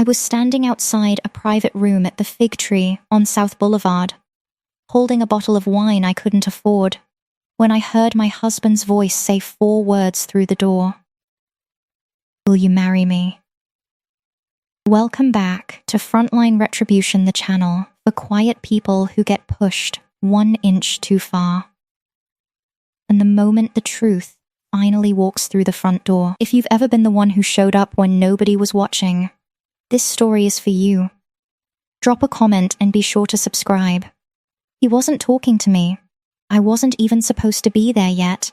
I was standing outside a private room at the Fig Tree on South Boulevard, holding a bottle of wine I couldn't afford, when I heard my husband's voice say 4 words through the door. "Will you marry me?" Welcome back to Frontline Retribution, the channel for quiet people who get pushed 1 inch too far. And the moment the truth finally walks through the front door, if you've ever been the one who showed up when nobody was watching, this story is for you. Drop a comment and be sure to subscribe. He wasn't talking to me. I wasn't even supposed to be there yet.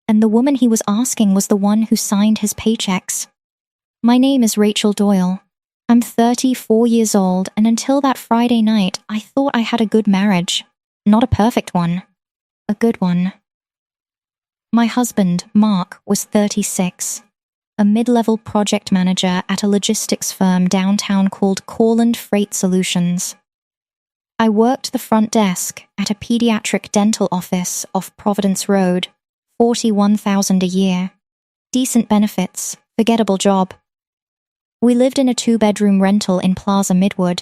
And the woman he was asking was the one who signed his paychecks. My name is Rachel Doyle. I'm 34 years old, and until that Friday night, I thought I had a good marriage. Not a perfect one. A good one. My husband, Mark, was 36, a mid-level project manager at a logistics firm downtown called Corland Freight Solutions. I worked the front desk at a pediatric dental office off Providence Road, $41,000 a year. Decent benefits, forgettable job. We lived in a 2-bedroom rental in Plaza Midwood,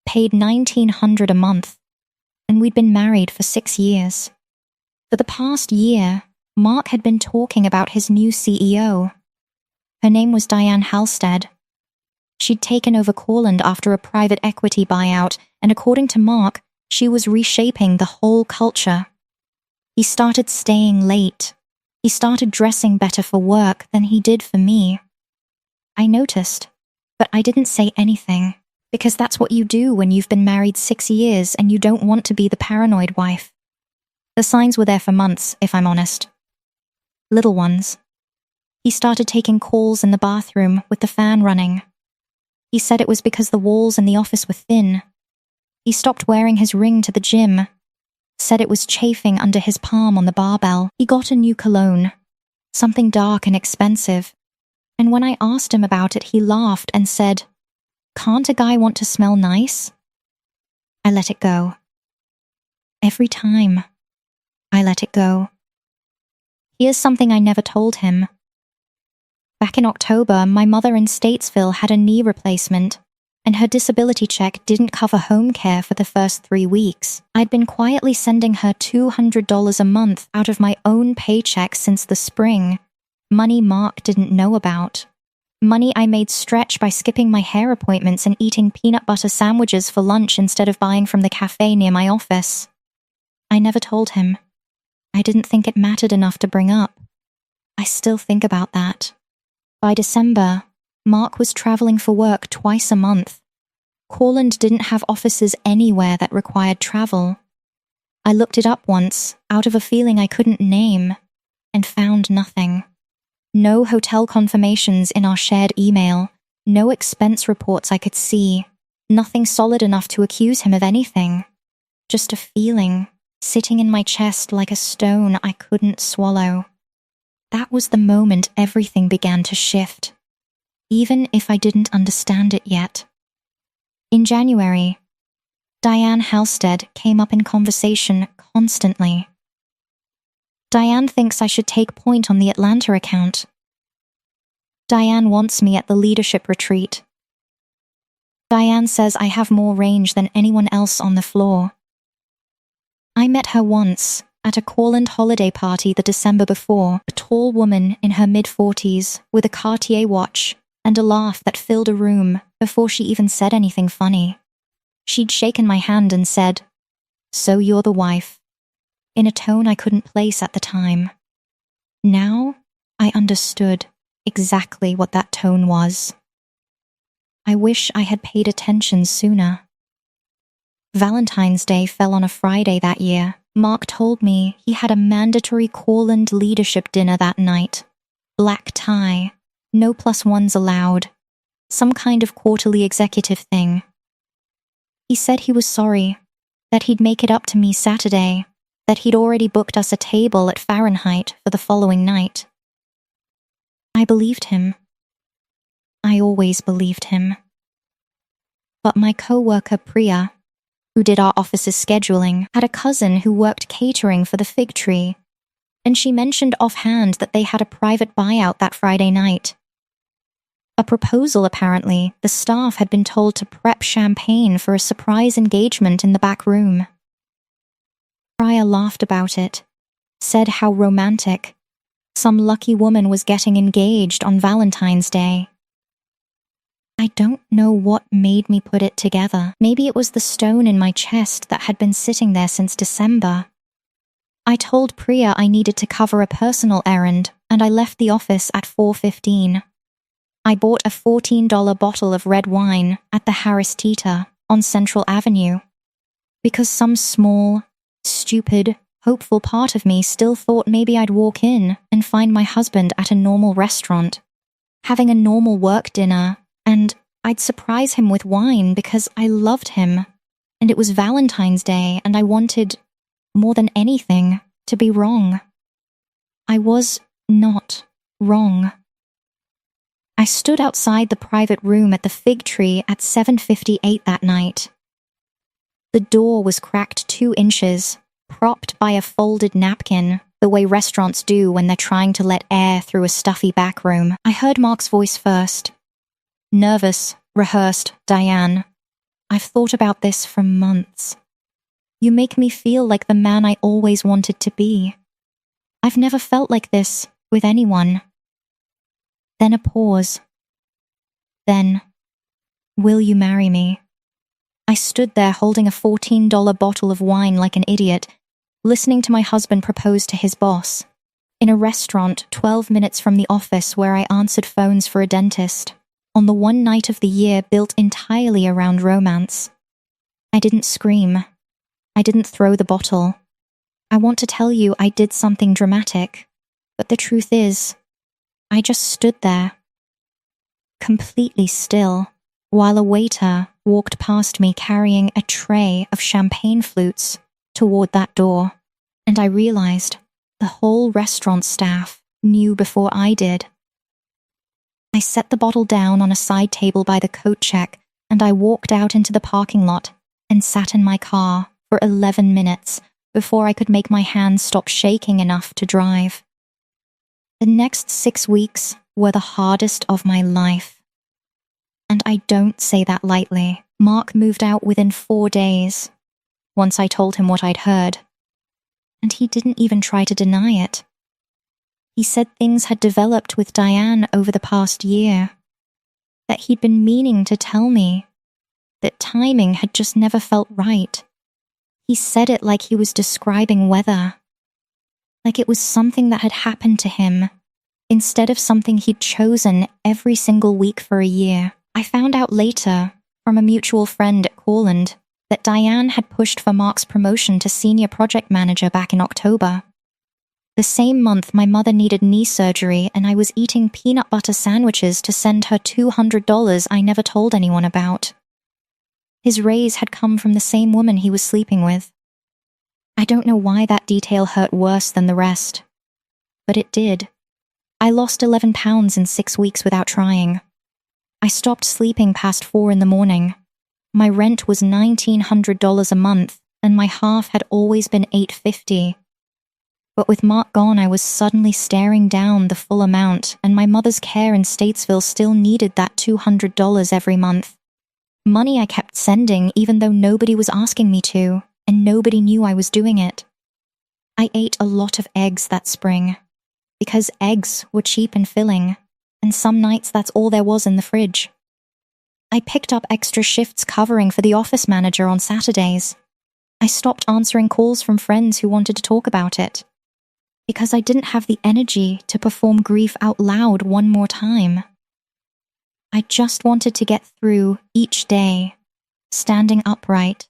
paid $1,900 a month, and we'd been married for 6 years. For the past year, Mark had been talking about his new CEO. Her name was Diane Halstead. She'd taken over Corland after a private equity buyout, and according to Mark, she was reshaping the whole culture. He started staying late. He started dressing better for work than he did for me. I noticed, but I didn't say anything, because that's what you do when you've been married 6 years and you don't want to be the paranoid wife. The signs were there for months, if I'm honest. Little ones. He started taking calls in the bathroom with the fan running. He said it was because the walls in the office were thin. He stopped wearing his ring to the gym. Said it was chafing under his palm on the barbell. He got a new cologne, something dark and expensive. And when I asked him about it, he laughed and said, "Can't a guy want to smell nice?" I let it go. Every time, I let it go. Here's something I never told him. Back in October, my mother in Statesville had a knee replacement, and her disability check didn't cover home care for the first 3 weeks. I'd been quietly sending her $200 a month out of my own paycheck since the spring, money Mark didn't know about. Money I made stretch by skipping my hair appointments and eating peanut butter sandwiches for lunch instead of buying from the cafe near my office. I never told him. I didn't think it mattered enough to bring up. I still think about that. By December, Mark was traveling for work twice a month. Corland didn't have offices anywhere that required travel. I looked it up once, out of a feeling I couldn't name, and found nothing. No hotel confirmations in our shared email, no expense reports I could see, nothing solid enough to accuse him of anything. Just a feeling, sitting in my chest like a stone I couldn't swallow. That was the moment everything began to shift, even if I didn't understand it yet. In January, Diane Halstead came up in conversation constantly. Diane thinks I should take point on the Atlanta account. Diane wants me at the leadership retreat. Diane says I have more range than anyone else on the floor. I met her once at a Corland holiday party the December before, a tall woman in her mid-40s with a Cartier watch and a laugh that filled a room before she even said anything funny. She'd shaken my hand and said, "So you're the wife," in a tone I couldn't place at the time. Now, I understood exactly what that tone was. I wish I had paid attention sooner. Valentine's Day fell on a Friday that year. Mark told me he had a mandatory Corland leadership dinner that night. Black tie, no +1s allowed, some kind of quarterly executive thing. He said he was sorry, that he'd make it up to me Saturday, that he'd already booked us a table at Fahrenheit for the following night. I believed him. I always believed him. But my coworker Priya, who did our office's scheduling, had a cousin who worked catering for the Fig Tree, and she mentioned offhand that they had a private buyout that Friday night. A proposal, apparently. The staff had been told to prep champagne for a surprise engagement in the back room. Priya laughed about it, said how romantic. Some lucky woman was getting engaged on Valentine's Day. I don't know what made me put it together. Maybe it was the stone in my chest that had been sitting there since December. I told Priya I needed to cover a personal errand, and I left the office at 4:15. I bought a $14 bottle of red wine at the Harris Teeter on Central Avenue, because some small, stupid, hopeful part of me still thought maybe I'd walk in and find my husband at a normal restaurant, having a normal work dinner, and I'd surprise him with wine because I loved him, and it was Valentine's Day, and I wanted, more than anything, to be wrong. I was not wrong. I stood outside the private room at the Fig Tree at 7:58 that night. The door was cracked 2 inches, propped by a folded napkin, the way restaurants do when they're trying to let air through a stuffy back room. I heard Mark's voice first. Nervous, rehearsed, Diane. I've thought about this for months. You make me feel like the man I always wanted to be. I've never felt like this with anyone. Then a pause. Then, will you marry me? I stood there holding a $14 bottle of wine like an idiot, listening to my husband propose to his boss, in a restaurant 12 minutes from the office where I answered phones for a dentist, on the one night of the year built entirely around romance. I didn't scream. I didn't throw the bottle. I want to tell you I did something dramatic, but the truth is, I just stood there, completely still, while a waiter walked past me carrying a tray of champagne flutes toward that door, and I realized the whole restaurant staff knew before I did. I set the bottle down on a side table by the coat check, and I walked out into the parking lot and sat in my car for 11 minutes before I could make my hands stop shaking enough to drive. The next 6 weeks were the hardest of my life. And I don't say that lightly. Mark moved out within 4 days, once I told him what I'd heard. And he didn't even try to deny it. He said things had developed with Diane over the past year, that he'd been meaning to tell me, that timing had just never felt right. He said it like he was describing weather, like it was something that had happened to him, instead of something he'd chosen every single week for a year. I found out later, from a mutual friend at Corland, that Diane had pushed for Mark's promotion to senior project manager back in October. The same month, my mother needed knee surgery, and I was eating peanut butter sandwiches to send her $200 I never told anyone about. His raise had come from the same woman he was sleeping with. I don't know why that detail hurt worse than the rest, but it did. I lost 11 pounds in 6 weeks without trying. I stopped sleeping past 4 in the morning. My rent was $1,900 a month, and my half had always been $850. But with Mark gone, I was suddenly staring down the full amount, and my mother's care in Statesville still needed that $200 every month. Money I kept sending even though nobody was asking me to, and nobody knew I was doing it. I ate a lot of eggs that spring, because eggs were cheap and filling, and some nights that's all there was in the fridge. I picked up extra shifts covering for the office manager on Saturdays. I stopped answering calls from friends who wanted to talk about it, because I didn't have the energy to perform grief out loud one more time. I just wanted to get through each day, standing upright.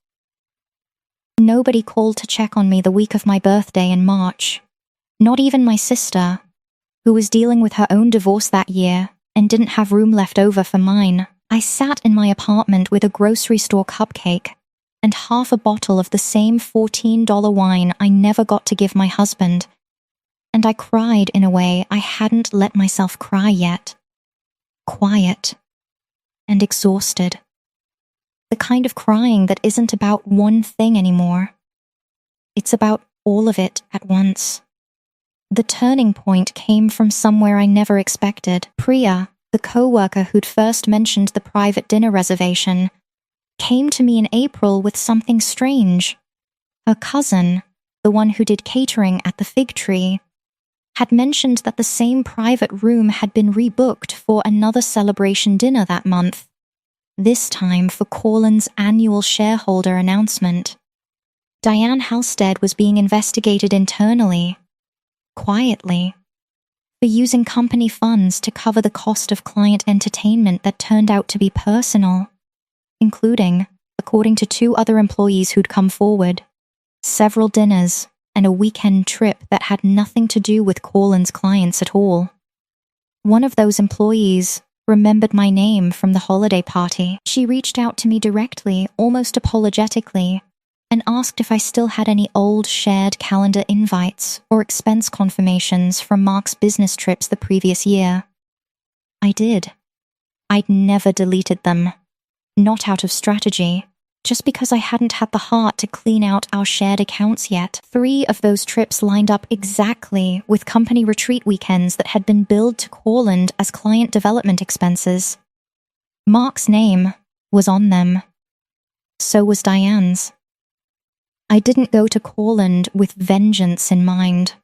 Nobody called to check on me the week of my birthday in March. Not even my sister, who was dealing with her own divorce that year and didn't have room left over for mine. I sat in my apartment with a grocery store cupcake and half a bottle of the same $14 wine I never got to give my husband, and I cried in a way I hadn't let myself cry yet. Quiet and exhausted. The kind of crying that isn't about one thing anymore. It's about all of it at once. The turning point came from somewhere I never expected. Priya, The coworker who'd first mentioned the private dinner reservation came to me in April with something strange. Her cousin, the one who did catering at the Fig Tree, had mentioned that the same private room had been rebooked for another celebration dinner that month, this time for Corland's annual shareholder announcement. Diane Halstead was being investigated internally, quietly, for using company funds to cover the cost of client entertainment that turned out to be personal, including, according to 2 other employees who'd come forward, several dinners and a weekend trip that had nothing to do with Corland's clients at all. One of those employees remembered my name from the holiday party. She reached out to me directly, almost apologetically, and asked if I still had any old shared calendar invites or expense confirmations from Mark's business trips the previous year. I did. I'd never deleted them. Not out of strategy, just because I hadn't had the heart to clean out our shared accounts yet. 3 of those trips lined up exactly with company retreat weekends that had been billed to Corland as client development expenses. Mark's name was on them. So was Diane's. I didn't go to Corland with vengeance in mind.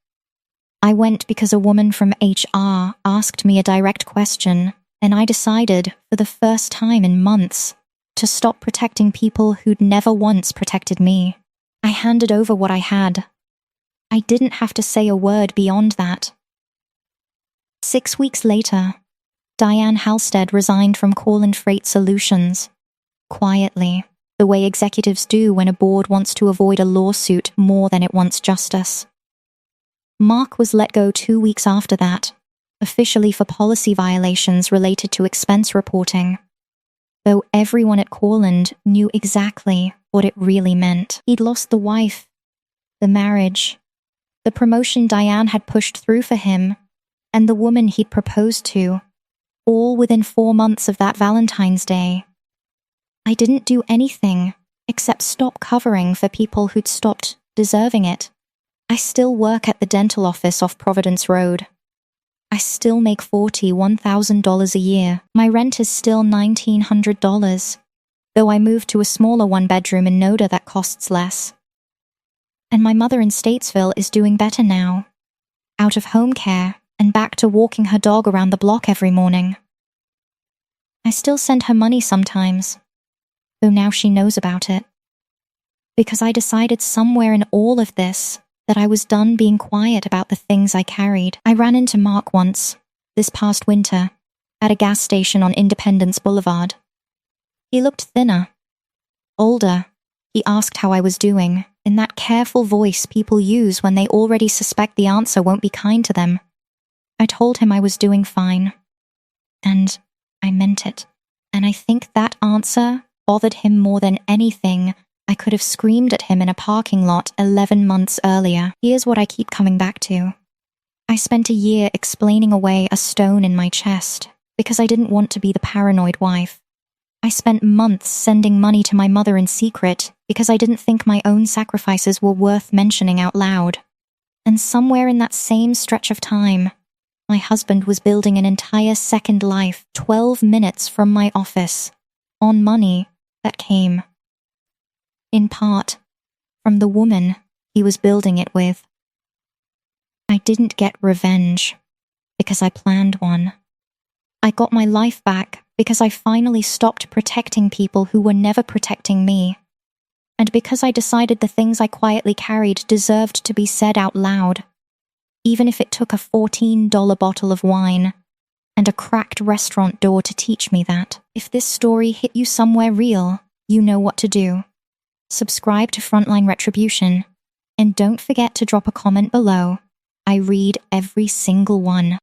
I went because a woman from HR asked me a direct question, and I decided, for the first time in months, to stop protecting people who'd never once protected me. I handed over what I had. I didn't have to say a word beyond that. 6 weeks later, Diane Halstead resigned from Corland Freight Solutions, quietly, the way executives do when a board wants to avoid a lawsuit more than it wants justice. Mark was let go 2 weeks after that, officially for policy violations related to expense reporting, though everyone at Corland knew exactly what it really meant. He'd lost the wife, the marriage, the promotion Diane had pushed through for him, and the woman he'd proposed to, all within 4 months of that Valentine's Day. I didn't do anything except stop covering for people who'd stopped deserving it. I still work at the dental office off Providence Road. I still make $41,000 a year. My rent is still $1,900, though I moved to a smaller 1-bedroom in Noda that costs less. And my mother in Statesville is doing better now, out of home care and back to walking her dog around the block every morning. I still send her money sometimes, though now she knows about it, because I decided somewhere in all of this that I was done being quiet about the things I carried. I ran into Mark once, this past winter, at a gas station on Independence Boulevard. He looked thinner, older. He asked how I was doing, in that careful voice people use when they already suspect the answer won't be kind to them. I told him I was doing fine, and I meant it. And I think that answer bothered him more than anything I could have screamed at him in a parking lot 11 months earlier. Here's what I keep coming back to. I spent a year explaining away a stone in my chest because I didn't want to be the paranoid wife. I spent months sending money to my mother in secret because I didn't think my own sacrifices were worth mentioning out loud. And somewhere in that same stretch of time, my husband was building an entire second life 12 minutes from my office, on money that came, in part, from the woman he was building it with. I didn't get revenge because I planned one. I got my life back because I finally stopped protecting people who were never protecting me, and because I decided the things I quietly carried deserved to be said out loud, even if it took a $14 bottle of wine and a cracked restaurant door to teach me that. If this story hit you somewhere real, you know what to do. Subscribe to Frontline Retribution, and don't forget to drop a comment below. I read every single one.